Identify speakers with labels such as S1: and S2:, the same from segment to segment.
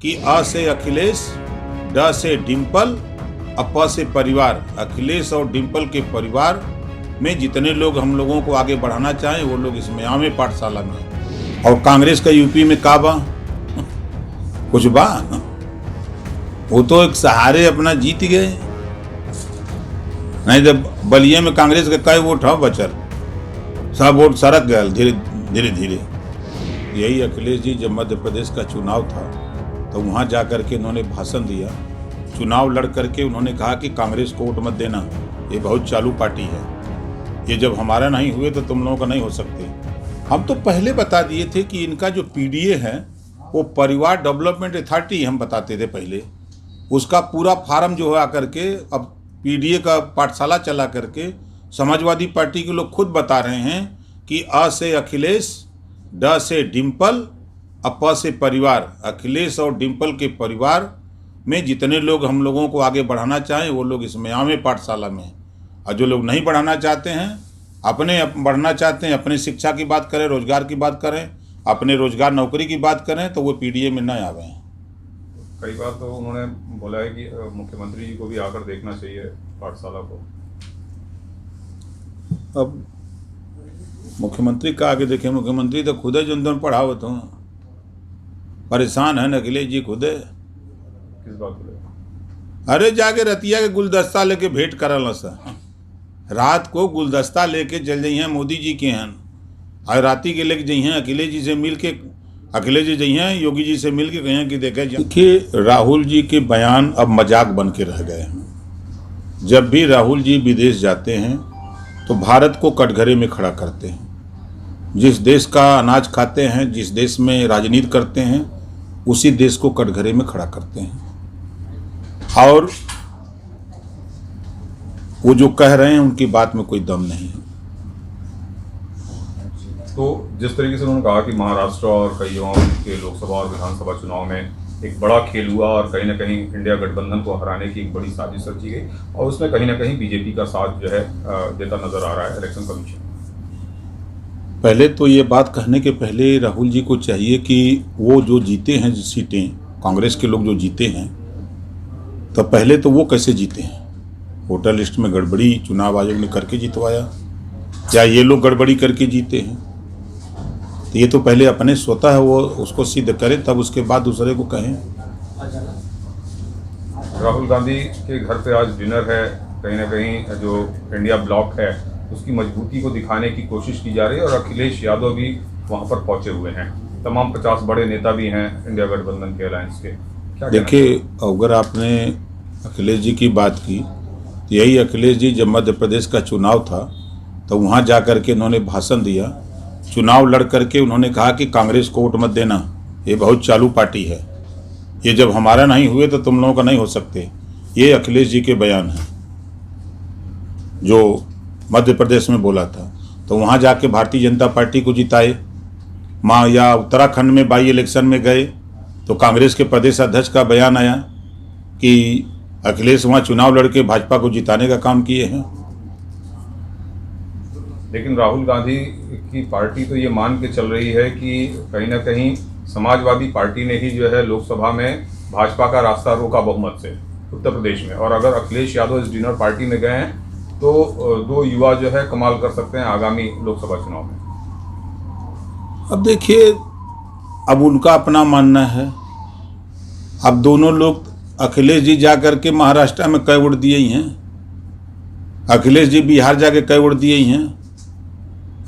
S1: कि अ से अखिलेश, ड से डिम्पल, प से परिवार। अखिलेश और डिम्पल के परिवार में जितने लोग हम लोगों को आगे बढ़ाना चाहें वो लोग इसमें आमे पाठशाला में। और कांग्रेस का यूपी में का बा कुछ बा, वो तो एक सहारे अपना जीत गए। नहीं तो बलिया में कांग्रेस के कई वोट है बचल, सब वोट सरक गया धीरे धीरे। यही अखिलेश जी जब मध्य प्रदेश का चुनाव था तो वहाँ जा करके उन्होंने भाषण दिया, चुनाव लड़ करके उन्होंने कहा कि कांग्रेस को वोट मत देना, ये बहुत चालू पार्टी है, ये जब हमारा नहीं हुए तो तुम लोगों का नहीं हो सकते। हम तो पहले बता दिए थे कि इनका जो पीडीए है वो परिवार डेवलपमेंट अथॉरिटी हम बताते थे पहले, उसका पूरा फार्म जो है आकर के अब पीडीए का पाठशाला चला करके समाजवादी पार्टी के लोग खुद बता रहे हैं कि अ से अखिलेश, ड से डिम्पल, प से परिवार। अखिलेश और डिम्पल के परिवार में जितने लोग हम लोगों को आगे बढ़ाना चाहें वो लोग इसमें आमे पाठशाला में। और जो लोग नहीं बढ़ाना चाहते हैं, अपने बढ़ना चाहते हैं, अपने शिक्षा की बात करें, रोजगार की बात करें, अपने रोजगार नौकरी की बात करें, तो वो पीडीए में न आवे हैं।
S2: कई बार तो उन्होंने बोला है कि मुख्यमंत्री जी को भी आकर देखना चाहिए पाठशाला को।
S1: अब मुख्यमंत्री का आगे देखें, मुख्यमंत्री तो खुद है जो उन पढ़ावत हूँ, परेशान है न अखिलेश जी खुद है।
S2: किस बात को लेकर?
S1: अरे जाके रतिया के गुलदस्ता लेके भेंट करल सा, रात को गुलदस्ता लेके चल जाइए मोदी जी के हैं, और राती के लेके जाइए अखिलेश जी से मिल के, अखिलेश जी जाइए योगी जी से मिल के कहें कि देखिए राहुल जी के बयान अब मजाक बन के रह गए हैं। जब भी राहुल जी विदेश जाते हैं तो भारत को कटघरे में खड़ा करते हैं। जिस देश का अनाज खाते हैं, जिस देश में राजनीति करते हैं, उसी देश को कटघरे में खड़ा करते हैं। और वो जो कह रहे हैं उनकी बात में कोई दम नहीं है।
S2: तो जिस तरीके से उन्होंने कहा कि महाराष्ट्र और कई जगहों के लोकसभा और विधानसभा चुनाव में एक बड़ा खेल हुआ और कहीं ना कहीं इंडिया गठबंधन को हराने की एक बड़ी साजिश रची गई, और उसमें कहीं ना कहीं बीजेपी का साथ जो है देता नजर आ रहा है इलेक्शन कमीशन।
S1: पहले तो ये बात कहने के पहले राहुल जी को चाहिए कि वो जो जीते हैं सीटें, कांग्रेस के लोग जो जीते हैं, तो पहले तो वो कैसे जीते हैं। वोटर लिस्ट में गड़बड़ी चुनाव आयोग ने करके जितवाया, या ये लोग गड़बड़ी करके जीते हैं? तो ये तो पहले अपने स्वतः वो उसको सिद्ध करे, तब उसके बाद दूसरे को कहें।
S2: राहुल गांधी के घर पे आज डिनर है, कहीं ना कहीं जो इंडिया ब्लॉक है उसकी मजबूती को दिखाने की कोशिश की जा रही है, और अखिलेश यादव भी वहां पर पहुंचे हुए हैं, तमाम 50 बड़े नेता भी हैं इंडिया गठबंधन के अलायंस के। क्या
S1: देखिए, अगर आपने अखिलेश जी की बात की, तो यही अखिलेश जी जब मध्य प्रदेश का चुनाव था तो वहाँ जा कर के उन्होंने भाषण दिया, चुनाव लड़ करके उन्होंने कहा कि कांग्रेस को वोट मत देना, ये बहुत चालू पार्टी है, ये जब हमारा नहीं हुए तो तुम लोगों का नहीं हो सकते। ये अखिलेश जी के बयान हैं जो मध्य प्रदेश में बोला था। तो वहाँ जाके भारतीय जनता पार्टी को जिताए, या उत्तराखंड में बाई इलेक्शन में गए तो कांग्रेस के प्रदेश अध्यक्ष का बयान आया कि अखिलेश वहाँ चुनाव लड़के भाजपा को जिताने का काम किए हैं।
S2: लेकिन राहुल गांधी की पार्टी तो ये मान के चल रही है कि कहीं ना कहीं समाजवादी पार्टी ने ही जो है लोकसभा में भाजपा का रास्ता रोका बहुमत से उत्तर प्रदेश में, और अगर अखिलेश यादव इस डिनर पार्टी में गए हैं तो 2 युवा जो है कमाल कर सकते हैं आगामी लोकसभा चुनाव में।
S1: अब देखिए, अब उनका अपना मानना है। अब दोनों लोग, अखिलेश जी जा करके महाराष्ट्र में कई वोट दिए ही हैं, अखिलेश जी बिहार जाके कई वोट दिए ही हैं,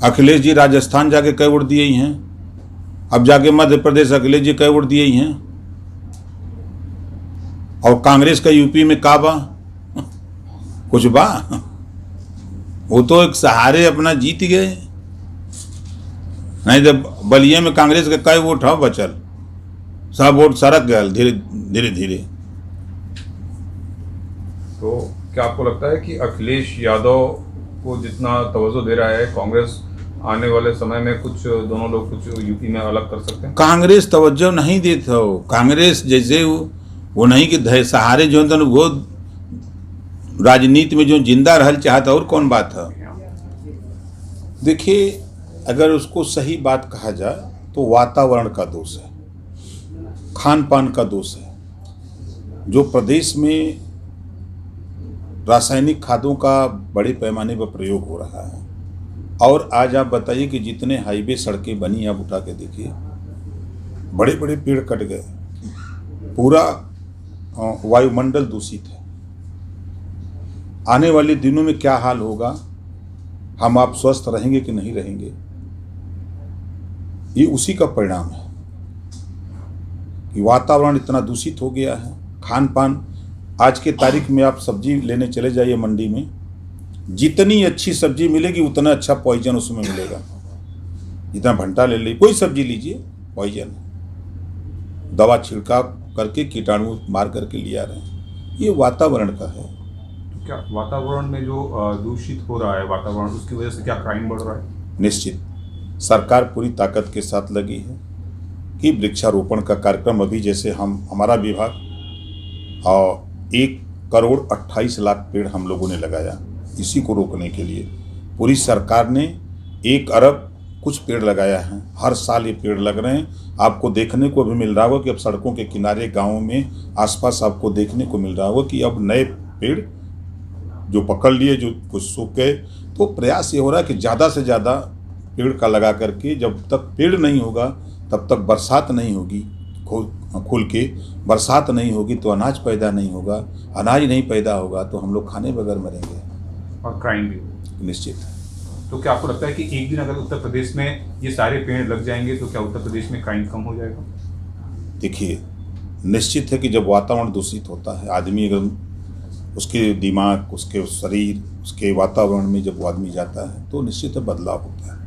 S1: अखिलेश जी राजस्थान जाके कई वोट दिए ही हैं, अब जाके मध्य प्रदेश अखिलेश जी कई वोट दिए ही हैं। और कांग्रेस का यूपी में का बा कुछ बा, वो तो एक सहारे अपना जीत गए। नहीं तो बलिया में कांग्रेस के कई वोट है बचल, सब वोट सरक गया धीरे धीरे।
S2: तो क्या आपको लगता है कि अखिलेश यादव को जितना तवज्जो दे रहा है कांग्रेस, आने वाले समय में कुछ दोनों लोग कुछ यूपी में अलग कर सकते हैं?
S1: कांग्रेस तवज्जो नहीं देता हो। कांग्रेस जैसे वो नहीं कि सहारे जो है वो राजनीति में जो जिंदा रहल चाहता, और कौन बात है। देखिए, अगर उसको सही बात कहा जाए तो वातावरण का दोष है। खान पान का दोष है। जो प्रदेश में रासायनिक खादों का बड़े पैमाने पर प्रयोग हो रहा है, और आज आप बताइए कि जितने हाईवे सड़कें बनी, आप उठा के देखिए, बड़े बड़े पेड़ कट गए, पूरा वायुमंडल दूषित है। आने वाले दिनों में क्या हाल होगा, हम आप स्वस्थ रहेंगे कि नहीं रहेंगे, ये उसी का परिणाम है कि वातावरण इतना दूषित हो गया है। खान पान, आज के तारीख में आप सब्जी लेने चले जाइए मंडी में, जितनी अच्छी सब्जी मिलेगी उतना अच्छा पॉइजन उसमें मिलेगा। जितना भंटा ले लीजिए, कोई सब्जी लीजिए, पॉइजन, दवा छिड़काव करके कीटाणु मार करके लिया रहे हैं। ये वातावरण का है।
S2: तो क्या वातावरण में जो दूषित हो रहा है वातावरण, उसकी वजह से क्या क्राइम बढ़ रहा है?
S1: निश्चित सरकार पूरी ताकत के साथ लगी है कि वृक्षारोपण का कार्यक्रम, अभी जैसे हमारा विभाग और 1,28,00,000 पेड़ हम लोगों ने लगाया इसी को रोकने के लिए। पूरी सरकार ने 1 अरब कुछ पेड़ लगाया है। हर साल ये पेड़ लग रहे हैं। आपको देखने को भी मिल रहा होगा कि अब सड़कों के किनारे, गाँव में आसपास आपको देखने को मिल रहा होगा कि अब नए पेड़ जो पकड़ लिए, जो कुछ सूख गए, तो प्रयास ये हो रहा है कि ज़्यादा से ज़्यादा पेड़ का लगा करके, जब तक पेड़ नहीं होगा तब तक बरसात नहीं होगी, खुल के बरसात नहीं होगी तो अनाज पैदा नहीं होगा, अनाज नहीं पैदा होगा तो हम लोग खाने बगैर मरेंगे
S2: और क्राइम भी होगा।
S1: निश्चित।
S2: तो क्या आपको लगता है कि एक दिन अगर उत्तर प्रदेश में ये सारे पेड़ लग जाएंगे तो क्या उत्तर प्रदेश में क्राइम कम हो जाएगा?
S1: देखिए, निश्चित है कि जब वातावरण दूषित होता है, आदमी अगर उसके दिमाग, उसके शरीर, उसके वातावरण में जब वो आदमी जाता है तो निश्चित है बदलाव होता है।